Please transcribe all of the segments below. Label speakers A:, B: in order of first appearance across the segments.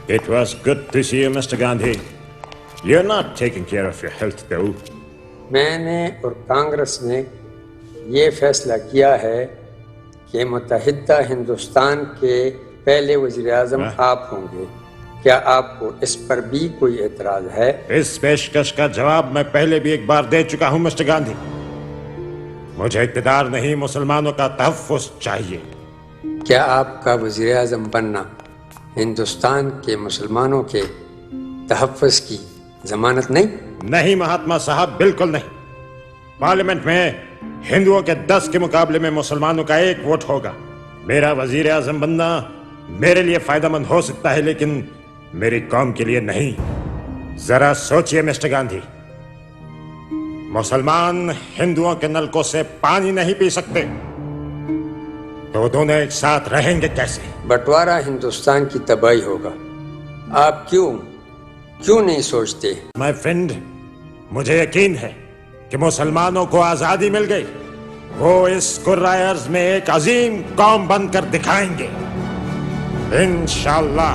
A: It was good to see you, Mr. Gandhi. You're not taking care of your health, though.
B: मैंने और कांग्रेस ने ये फैसला किया है कि मुत्तहिदा हिंदुस्तान के पहले वज़ीर-ए-आज़म आप होंगे। क्या आपको इस पर भी कोई एतराज़ है?
A: इस पेशकश का जवाब मैं पहले भी एक बार दे चुका हूं, मिस्टर गांधी। मुझे इक़्तिदार नहीं, मुसलमानों का तहफ़्फ़ुज़ चाहिए।
B: क्या आपका वज़ीर-ए-आज़म बनना हिंदुस्तान के मुसलमानों के तहफ़्फ़ुज़ की ज़मानत नहीं?
A: नहीं महात्मा साहब, बिल्कुल नहीं। पार्लियामेंट में हिंदुओं के 10 के मुकाबले में मुसलमानों का 1 वोट होगा। मेरा वजीर आजम बनना मेरे लिए फायदेमंद हो सकता है, लेकिन मेरी कौम के लिए नहीं। जरा सोचिए मिस्टर गांधी, मुसलमान हिंदुओं के नलकों से पानी नहीं पी सकते, तो दोनों एक साथ रहेंगे कैसे?
B: बंटवारा हिंदुस्तान की तबाही होगा। आप क्यों नहीं सोचते?
A: माय फ्रेंड, मुझे यकीन है कि मुसलमानों को आजादी मिल गई। वो इस कुर्राए अर्ज में एक अजीम कौम बनकर दिखाएंगे, इंशाअल्लाह।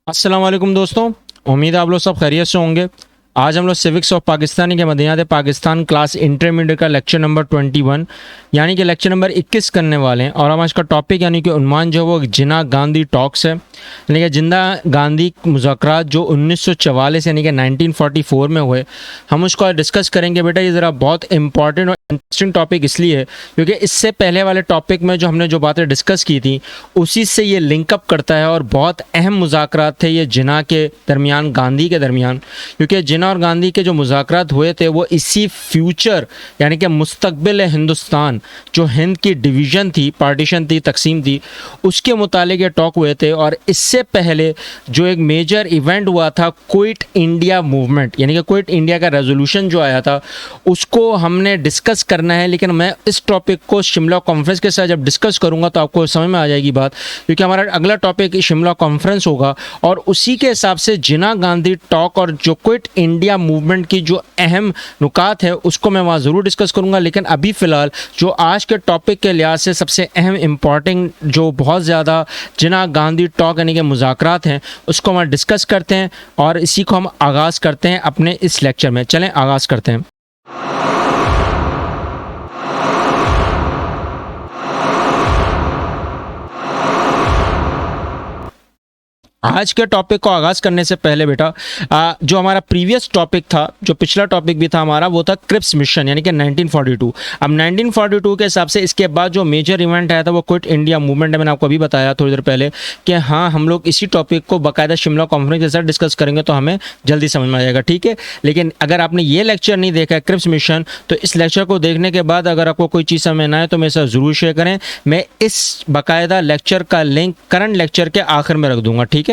C: अस्सलाम वालेकुम दोस्तों, उम्मीद है आप लोग सब खैरियत से होंगे। आज हम लोग सिविक्स ऑफ पाकिस्तानी के मदीनात पाकिस्तान क्लास इंटरमीडिएट का लेक्चर नंबर 21 यानी कि लेक्चर नंबर 21 करने वाले हैं। और हम आज का टॉपिक यानी कि उन्वान जो है वो जिन्ना गांधी टॉक्स है, यानी कि जिन्ना गांधी मुज़ाकरात जो 1944 यानी कि 1944 में हुए, हम उसको डिस्कस करेंगे। बेटा ये ज़रा बहुत इंपॉर्टेंट और इंटरेस्टिंग टॉपिक इसलिए है क्योंकि इससे पहले वाले टॉपिक में जो हमने जो बातें डिस्कस की थी उसी से ये लिंकअप करता है और बहुत अहम मुज़ाकरात थे ये जिन्ना के दरमियान, गांधी के दरमियान। क्योंकि जिन्ना और गांधी के जो मुज़ाकरात हुए थे वो इसी फ्यूचर यानी कि मुस्तकबिल हिंदुस्तान, जो हिंद की डिवीज़न थी, पार्टीशन थी, तकसीम थी, उसके मुतालिक ये टॉक हुए थे। और इससे पहले जो एक मेजर इवेंट हुआ था क्विट इंडिया मूवमेंट, यानी कि क्विट इंडिया का रेजोल्यूशन जो आया था उसको हमने डिस्कस करना है। लेकिन मैं इस टॉपिक को शिमला कॉन्फ्रेंस के साथ जब डिस्कस करूंगा तो आपको समझ में आ जाएगी बात, क्योंकि हमारा अगला टॉपिक शिमला कॉन्फ्रेंस होगा और उसी के हिसाब से जिन्ना गांधी टॉक और जो क्विट इंडिया मूवमेंट की जो अहम नुकात है उसको मैं वहाँ ज़रूर डिस्कस करूँगा। लेकिन अभी फ़िलहाल जो आज के टॉपिक के लिहाज से सबसे अहम इम्पॉर्टेंट जो बहुत ज़्यादा जिन्ना गांधी टॉक यानी कि मुज़ाकरात हैं उसको हम डिस्कस करते हैं और इसी को हम आगाज़ करते हैं अपने इस लेक्चर में। चलें आगाज़ करते हैं। आज के टॉपिक को आगाज़ करने से पहले बेटा जो हमारा प्रीवियस टॉपिक था, जो पिछला टॉपिक भी था हमारा, वो था क्रिप्स मिशन यानी कि 1942। अब 1942 के हिसाब से इसके बाद जो मेजर इवेंट आया था वो क्विट इंडिया मूवमेंट है। मैंने आपको अभी बताया थोड़ी देर पहले कि हाँ हम लोग इसी टॉपिक को बाकायदा शिमला कॉन्फ्रेंस के साथ डिस्कस करेंगे तो हमें जल्दी समझ में आ जाएगा, ठीक है। लेकिन अगर आपने ये लेक्चर नहीं देखा है क्रिप्स मिशन, तो इस लेक्चर को देखने के बाद अगर आपको कोई चीज़ समझ में आए तो मेरे साथ ज़रूर शेयर करें। मैं इस बाकायदा लेक्चर का लिंक करंट लेक्चर के आखिर में रख दूंगा, ठीक है।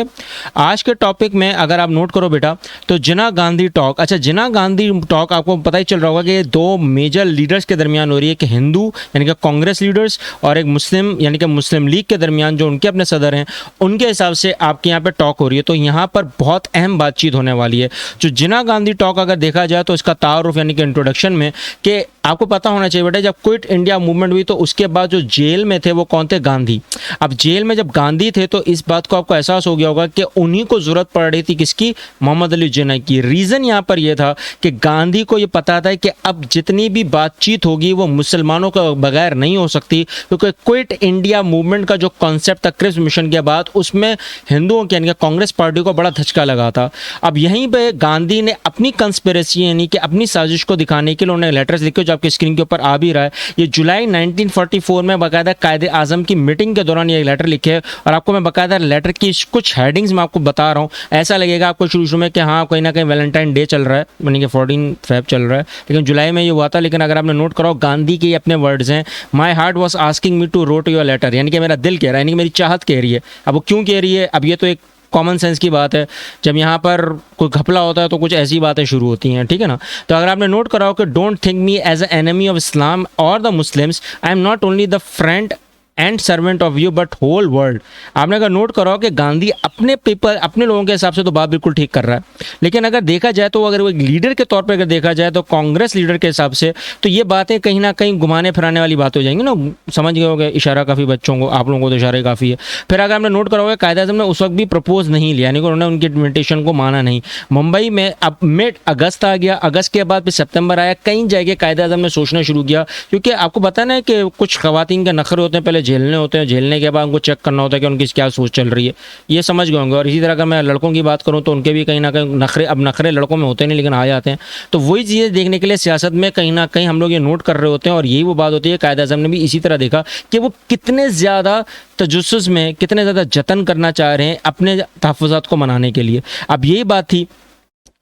C: आज के टॉपिक में अगर आप नोट करो बेटा तो जिन्ना गांधी टॉक, अच्छा जिन्ना गांधी टॉक आपको पता ही चल रहा होगा कि ये 2 मेजर लीडर्स के दरमियान हो रही है, कि हिंदू यानी कि कांग्रेस लीडर्स और एक मुस्लिम यानी कि मुस्लिम लीग के दरमियान जो उनके अपने सदर हैं उनके हिसाब से आपके यहाँ पे टॉक हो रही है। तो यहाँ पर बहुत अहम बातचीत होने वाली है। जो जिन्ना गांधी टॉक अगर देखा जाए तो इसका तारुफ यानी कि इंट्रोडक्शन में कि आपको पता होना चाहिए बेटा जब क्विट इंडिया मूवमेंट हुई तो उसके बाद जो जेल में थे वो कौन थे? गांधी। अब जेल में जब गांधी थे तो इस बात को आपको एहसास हो गया होगा कि उन्हीं को जरूरत पड़ रही थी, किसकी? मोहम्मद अली जिन्ना की। रीज़न यहाँ पर यह था कि गांधी को ये पता था कि अब जितनी भी बातचीत होगी वो मुसलमानों के बगैर नहीं हो सकती, क्योंकि क्विट इंडिया मूवमेंट का जो कॉन्सेप्ट था क्रिप्स मिशन के बाद उसमें हिंदुओं के यानी कि कांग्रेस पार्टी को बड़ा धचका लगा था। अब यहीं पर गांधी ने अपनी कंस्पिरेसी यानी कि अपनी साजिश को दिखाने के लिए उन्होंने लेटर्स लिखे, आपके स्क्रीन के ऊपर आ भी रहा है। ये जुलाई 1944 में बाकायदा कायदे आजम की मीटिंग के दौरान ये लेटर लिखे और आपको मैं बाकायदा लेटर की कुछ हेडिंग्स मैं आपको बता रहा हूँ। ऐसा लगेगा आपको शुरू में कि हाँ कोई ना कहीं वैलेंटाइन डे चल रहा है, यानी कि 14 फेब चल रहा है, लेकिन जुलाई में ये हुआ था। लेकिन अगर आपने नोट करो गांधी के अपने वर्ड्स हैं, my heart was asking me to wrote your letter, यानी कि मेरा दिल कह रहा है, यानी कि मेरी चाहत कह रही है। अब वो क्यों कह रही है? अब ये तो एक कॉमन सेंस की बात है, जब यहाँ पर कोई घपला होता है तो कुछ ऐसी बातें शुरू होती हैं, ठीक है ना। तो अगर आपने नोट करा हो कि don't think me as a enemy of Islam और the Muslims, I am not only the friend and servant of you but whole world. आपने अगर नोट करा हो कि गांधी अपने पीपल, अपने लोगों के हिसाब से तो बात बिल्कुल ठीक कर रहा है, लेकिन अगर देखा जाए तो अगर वो एक लीडर के तौर पर अगर देखा जाए तो कांग्रेस लीडर के हिसाब से तो ये बातें कहीं ना कहीं घुमाने फिराने वाली बात हो जाएंगी ना। समझ गए होगे इशारा काफ़ी बच्चों को, आप लोगों को तो इशारे काफ़ी है। फिर अगर आपने नोट करा होगा कायदे-ए-आज़म ने उस वक्त भी प्रपोज नहीं लिया, यानी कि उन्होंने उनकी इन्विटेशन को माना नहीं। मुंबई में अब मिड अगस्त आ गया, अगस्त के बाद फिर सितंबर आया, कई जगह कायदे-ए-आज़म ने सोचना शुरू किया, क्योंकि आपको पता ना कि कुछ खवातीन के नखरे होते हैं, पहले झेलने होते हैं, झेलने के बाद उनको चेक करना होता है कि उनकी क्या सोच चल रही है, ये समझ गए होंगे। और इसी तरह अगर मैं लड़कों की बात करूँ तो उनके भी कहीं ना कहीं नखरे, अब नखरे लड़कों में होते नहीं लेकिन आ जाते हैं। तो वही चीज़ें देखने के लिए सियासत में कहीं ना कहीं हम लोग ये नोट कर रहे होते हैं, और यही वो बात होती है। कायदे-ए-आज़म ने भी इसी तरह देखा कि वो कितने ज़्यादा तजस्सुस में, कितने ज़्यादा जतन करना चाह रहे हैं अपने तहफ़्फ़ुज़ात को मनाने के लिए। अब यही बात थी,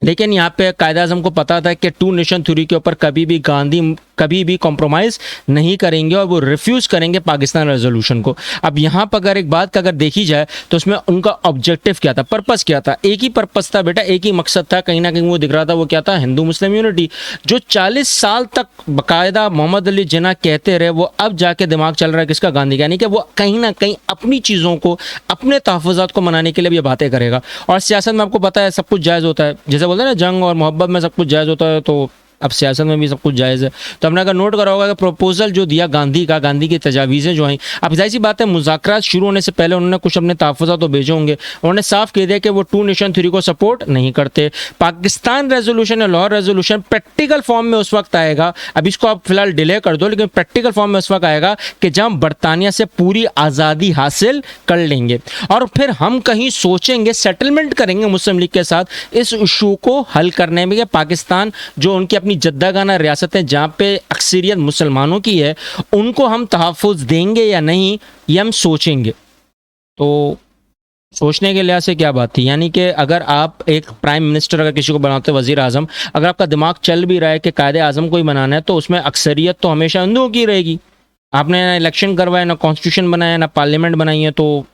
C: लेकिन यहाँ पे कायदे-ए-आज़म को पता था कि टू नेशन थ्योरी के ऊपर कभी भी गांधी कभी भी कॉम्प्रोमाइज़ नहीं करेंगे और वो रिफ्यूज़ करेंगे पाकिस्तान रेजोल्यूशन को। अब यहाँ पर अगर एक बात का अगर देखी जाए तो उसमें उनका ऑब्जेक्टिव क्या था, पर्पस क्या था? एक ही पर्पस था बेटा, एक ही मकसद था, कहीं ना कहीं वो दिख रहा था। वो क्या था? Hindu Muslim unity. जो 40 साल तक बाकायदा मोहम्मद अली जिन्ना कहते रहे, वो अब जाके दिमाग चल रहा है किसका? गांधी का। यानी कि वो कहीं ना कहीं अपनी चीज़ों को, अपने तहफ़्फ़ुज़ात को मनाने के लिए भी ये बातें करेगा। और सियासत में आपको पता है सब कुछ जायज़ होता है, जैसे बोलते हैं ना जंग और मोहब्बत में सब कुछ जायज़ होता है, तो अब सियासत में भी सब कुछ जायज़ है। तो हमने अगर नोट करा होगा कि प्रपोजल जो दिया गांधी का, गांधी की तजावीज़ें जो हैं, अब जाहिर सी बात है मुज़ाकरात शुरू होने से पहले उन्होंने कुछ अपने तहफ़्फ़ुज़ात तो भेजे होंगे। उन्होंने साफ कह दिया कि वो टू नेशन थ्योरी को सपोर्ट नहीं करते। पाकिस्तान रेजोल्यूशन या लाहौर रेजोल्यूशन प्रैक्टिकल फॉर्म में उस वक्त आएगा, अब इसको आप फिलहाल डिले कर दो, लेकिन प्रैक्टिकल फॉर्म में उस वक्त आएगा कि जब हम बरतानिया से पूरी आज़ादी हासिल कर लेंगे और फिर हम कहीं सोचेंगे, सेटलमेंट करेंगे मुस्लिम लीग के साथ इस इशू को हल करने में कि पाकिस्तान जो उनकी अपनी जद्दागाना रियासतें जहाँ पे अक्सरियत मुसलमानों की है, उनको हम तहफ़्फ़ुज़ देंगे या नहीं, ये हम सोचेंगे। तो सोचने के लिहाज से क्या बात थी, यानी कि अगर आप एक प्राइम मिनिस्टर अगर किसी को बनाते वज़ीर आज़म, अगर आपका दिमाग चल भी रहा है कि कायदे आज़म को ही बनाना है, तो उसमें अक्सरियत तो हमेशा हिंदुओं की रहेगी। आपने ना इलेक्शन करवाया, ना कॉन्स्टिट्यूशन बनाया, ना पार्लियामेंट बनाई है, तो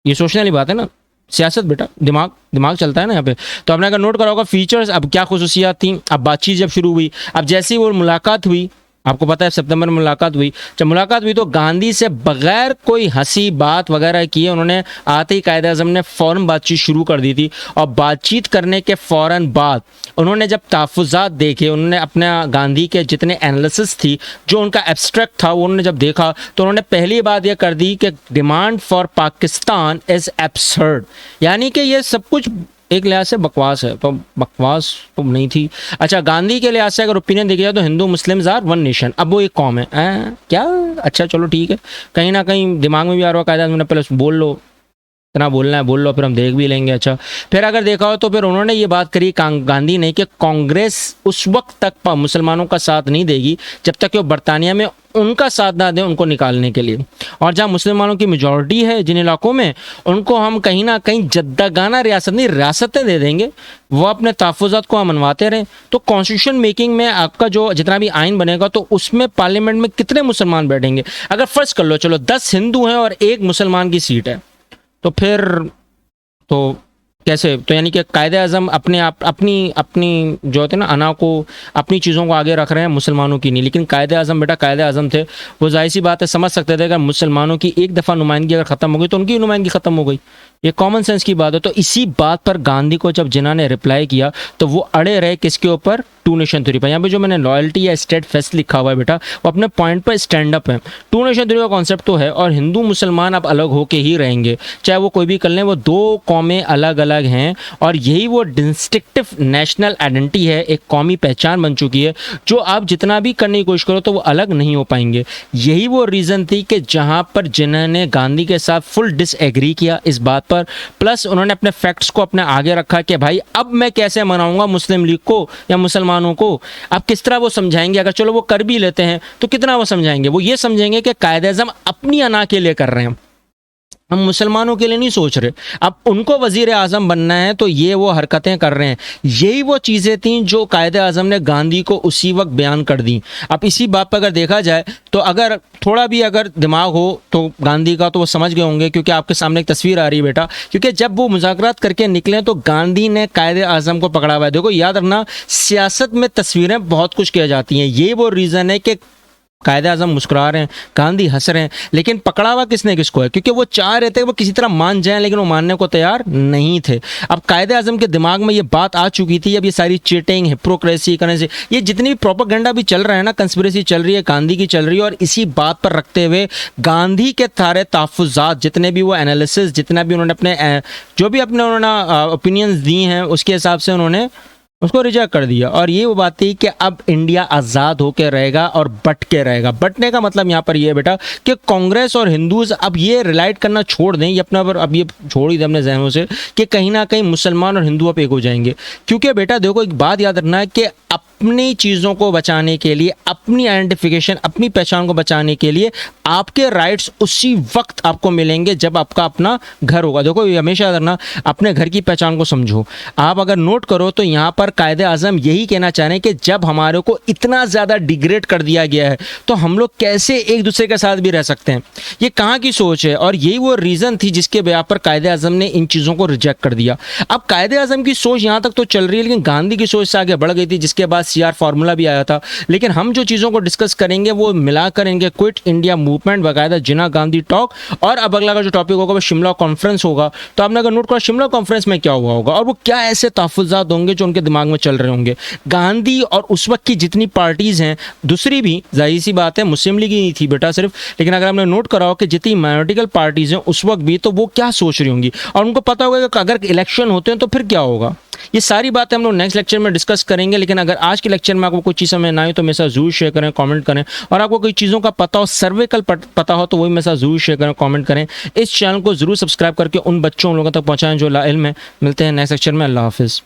C: ये सोचने वाली बात है ना। सियासत बेटा, दिमाग चलता है ना यहाँ पे। तो आपने अगर नोट करा होगा फीचर्स, अब क्या खुसूसियात थी, अब बातचीत जब शुरू हुई, अब जैसे ही वो मुलाकात हुई, आपको पता है सितंबर में मुलाकात हुई, जब मुलाकात हुई तो गांधी से बगैर कोई हंसी बात वगैरह किए उन्होंने आते ही कायदे-ए-आज़म ने फ़ौरन बातचीत शुरू कर दी थी। और बातचीत करने के फ़ौरन बाद उन्होंने जब तहफ़्फ़ुज़ात देखे, उन्होंने अपना गांधी के जितने एनालिसिस थी, जो उनका एब्स्ट्रैक्ट था, वो उन्होंने जब देखा तो उन्होंने पहली बात यह कर दी कि demand for Pakistan is absurd, यानी कि ये सब कुछ एक लिहाज से बकवास है। तो बकवास तो नहीं थी। अच्छा, गांधी के लिहाज से अगर ओपिनियन देखा जाए तो Hindu Muslims are one nation, अब वो एक कौम है। क्या? अच्छा चलो ठीक है, कहीं ना कहीं दिमाग में भी आ रहा है कायदा मैंने पहले बोल लो, इतना बोलना है बोल लो, फिर हम देख भी लेंगे। अच्छा, फिर अगर देखा हो तो फिर उन्होंने ये बात करी गांधी ने कि कांग्रेस उस वक्त तक मुसलमानों का साथ नहीं देगी जब तक कि वो बरतानिया में उनका साथ ना दें उनको निकालने के लिए, और जहाँ मुसलमानों की मेजॉरिटी है जिन इलाकों में, उनको हम कहीं ना कहीं जद्दागाना रियासत नहीं रियासतें दे देंगे, वो अपने तहफ़्फ़ुज़ात को हम मनवाते रहें। तो कॉन्स्टिट्यूशन मेकिंग में आपका जो जितना भी आइन बनेगा तो उसमें पार्लियामेंट में कितने मुसलमान बैठेंगे? अगर फ़र्ज़ कर लो चलो 10 हिंदू हैं और 1 मुसलमान की सीट है, तो फिर तो कैसे? तो यानी कि कायदे-ए-आज़म अपने आप अपनी जो होते हैं ना अना को, अपनी चीज़ों को आगे रख रहे हैं, मुसलमानों की नहीं। लेकिन कायदे-ए-आज़म बेटा कायदे-ए-आज़म थे, वो जाहिर सी बात है समझ सकते थे अगर मुसलमानों की एक दफ़ा नुमाइंदगी अगर ख़त्म हो गई तो उनकी नुमाइंदगी ख़त्म हो गई, ये कॉमन सेंस की बात है। तो इसी बात पर गांधी को जब जिन्ना ने रिप्लाई किया तो वो अड़े रहे किसके ऊपर? टू नेशन थ्योरी पर। यहाँ पे जो मैंने लॉयल्टी या स्टेट फेस्ट लिखा हुआ है बेटा, वो अपने पॉइंट पर स्टैंड अप है। टू नेशन थ्योरी का कॉन्सेप्ट तो है, और हिंदू मुसलमान अब अलग होके ही रहेंगे, चाहे वो कोई भी कर लें, वो 2 कौमें अलग अलग हैं, और यही वो डिस्टिंक्टिव नेशनल आइडेंटिटी है, एक कौमी पहचान बन चुकी है, जो आप जितना भी करने की कोशिश करो तो वो अलग नहीं हो पाएंगे। यही वो रीज़न थी कि जहाँ पर जिन्होंने गांधी के साथ फुल डिसएग्री किया इस बात पर, प्लस उन्होंने अपने फैक्ट्स को अपने आगे रखा कि भाई अब मैं कैसे मनाऊंगा मुस्लिम लीग को या मुसलमानों को, अब किस तरह वो समझाएंगे? अगर चलो वो कर भी लेते हैं तो कितना वो समझाएंगे? वो ये समझेंगे कि कायदे-ए-आज़म अपनी अना के लिए कर रहे हैं, हम मुसलमानों के लिए नहीं सोच रहे। अब उनको वज़ीर आज़म बनना है तो ये वो हरकतें कर रहे हैं। यही वो चीज़ें थीं जो कायदे-ए-आज़म ने गांधी को उसी वक्त बयान कर दी। अब इसी बात पर अगर देखा जाए तो अगर थोड़ा भी अगर दिमाग हो तो गांधी का, तो वो समझ गए होंगे, क्योंकि आपके सामने एक तस्वीर आ रही है बेटा, क्योंकि जब वो मुज़ाकरात करके निकले तो गांधी ने कायदे-ए-आज़म को पकड़ा हुआ है। देखो याद रखना, सियासत में तस्वीरें बहुत कुछ किया जाती हैं। ये वो रीज़न है कि कायदे आज़म मुस्कुरा रहे हैं, गांधी हंस रहे हैं, लेकिन पकड़ा हुआ किसने किसको है? क्योंकि वो चाह रहे थे वो किसी तरह मान जाएं, लेकिन वो मानने को तैयार नहीं थे। अब कायदे आज़म के दिमाग में ये बात आ चुकी थी, अब ये सारी चीटिंग, हिप्रोक्रेसी करने से, ये जितनी भी प्रोपेगेंडा भी चल रहा है ना, कंस्पिरेसी चल रही है, गांधी की चल रही है, और इसी बात पर रखते हुए गांधी के सारे तहफ़्फ़ुज़ात, जितने भी वो एनालिसिस, जितना भी उन्होंने अपने जो भी अपने उन्होंने ओपिनियंस दी हैं, उसके हिसाब से उन्होंने उसको रिजेक्ट कर दिया। और ये वो बात थी कि अब इंडिया आज़ाद होकर रहेगा और बट के रहेगा। बटने का मतलब यहाँ पर ये है बेटा कि कांग्रेस और हिंदूज अब ये रिलाइट करना छोड़ दें, ये अपना पर अब ये छोड़ ही दें अपने जहनों से कि कहीं ना कहीं मुसलमान और हिंदू अब एक हो जाएंगे। क्योंकि बेटा देखो, एक बात याद रखना है कि अपनी चीज़ों को बचाने के लिए, अपनी आइडेंटिफिकेशन, अपनी पहचान को बचाने के लिए आपके राइट्स उसी वक्त आपको मिलेंगे जब आपका अपना घर होगा। देखो ये हमेशा याद रखना, अपने घर की पहचान को समझो। आप अगर नोट करो तो यहाँ पर कायदे आज़म यही कहना चाह रहे हैं कि जब हमारे को इतना ज़्यादा डिग्रेड कर दिया गया है तो हम लोग कैसे एक दूसरे के साथ भी रह सकते हैं। ये कहाँ की सोच है, और यही वो रीज़न थी जिसके बिना पर कायदे आज़म ने इन चीज़ों को रिजेक्ट कर दिया। अब कायदे आज़म की सोच यहाँ तक तो चल रही है, लेकिन गांधी की सोच से आगे बढ़ गई थी, जिसके बाद CR फार्मूला भी आया था। लेकिन हम जो चीज़ों को डिस्कस करेंगे वो मिला करेंगे क्विट इंडिया मूवमेंट, बाकायदा जिन्ना गांधी टॉक, और अब अगला का जो टॉपिक होगा वो शिमला कॉन्फ्रेंस होगा। तो आपने अगर नोट करा शिमला कॉन्फ्रेंस में क्या हुआ होगा और वो क्या ऐसे तहफ़्फ़ुज़ात होंगे जो उनके दिमाग में चल रहे होंगे। गांधी और उस वक्त की जितनी पार्टीज़ हैं, दूसरी भी जाहिर सी बात है मुस्लिम लीग ही नहीं थी बेटा सिर्फ, लेकिन अगर आपने नोट करा हो कि जितनी माइनॉरिटिकल पार्टीज़ हैं उस वक्त भी, तो वो क्या सोच रही होंगी, और उनको पता होगा कि अगर इलेक्शन होते हैं तो फिर क्या होगा। ये सारी बातें हम लोग नेक्स्ट लेक्चर में डिस्कस करेंगे। लेकिन अगर आज के लेक्चर में आपको कोई चीज़ समझ ना आए तो मेरे साथ जरूर शेयर करें, कमेंट करें, और आपको कोई चीज़ों का पता हो, सर्वेकल पता हो, तो वही मेरे साथ जरूर शेयर करें, कमेंट करें। इस चैनल को जरूर सब्सक्राइब करके उन बच्चों लोगों तक पहुंचाएं जो लाइल्म है। मिलते हैं नेक्स्ट लेक्चर में। अल्लाह हाफिज़।